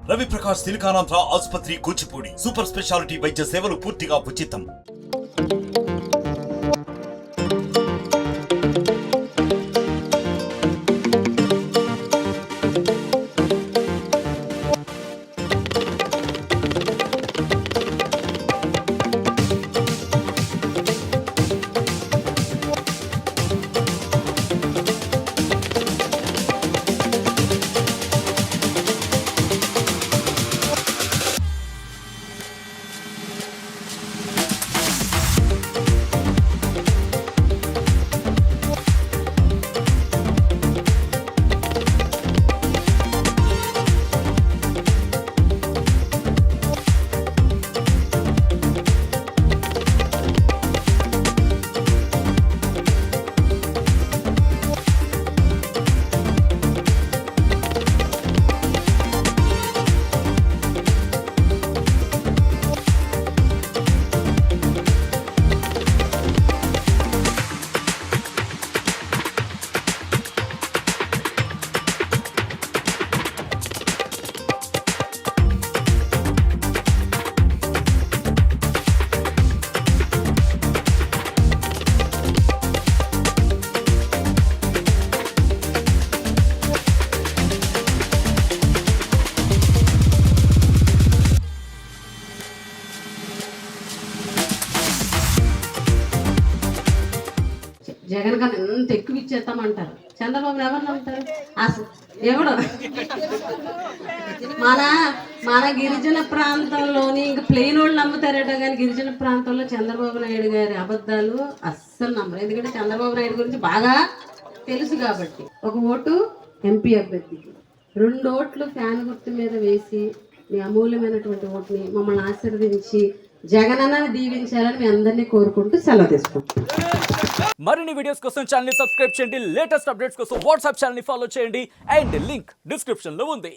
రవి ప్రకాష్ సిలికానాంధ్ర ఆసుపత్రి Kuchipudi super speciality వైద్య సేవలు పూర్తిగా ఉచితం. జగన్ గారు ఎంత ఎక్కువ ఇచ్చేస్తామంటారు. చంద్రబాబు ఎవరు నమ్ముతారు? అసలు ఎవడు మన గిరిజన ప్రాంతంలోని ఇంకా ప్లెయిన్ వాళ్ళు నమ్ముతారట, కానీ గిరిజన ప్రాంతంలో చంద్రబాబు నాయుడు గారి అబద్ధాలు అస్సలు నమ్మరు. ఎందుకంటే చంద్రబాబు నాయుడు గురించి బాగా తెలుసు కాబట్టి. ఒక ఓటు ఎంపీ అభ్యర్థికి, 2 ఓట్లు ఫ్యాన్ గుర్తు మీద వేసి మీ అమూల్యమైనటువంటి ఓటుని మమ్మల్ని ఆశీర్వదించి జగనన్నని దీవించాలని మీ అందరినీ కోరుకుంటూ సెలవు తీసుకుంటాం. మరిన్ని వీడియోస్ కోసం ఛానల్ ని సబ్స్క్రైబ్ చేయండి. లేటెస్ట్ అప్డేట్స్ కోసం వాట్సాప్ ఛానల్ ని ఫాలో చేయండి. అండ్ లింక్ డిస్క్రిప్షన్ లో ఉంది.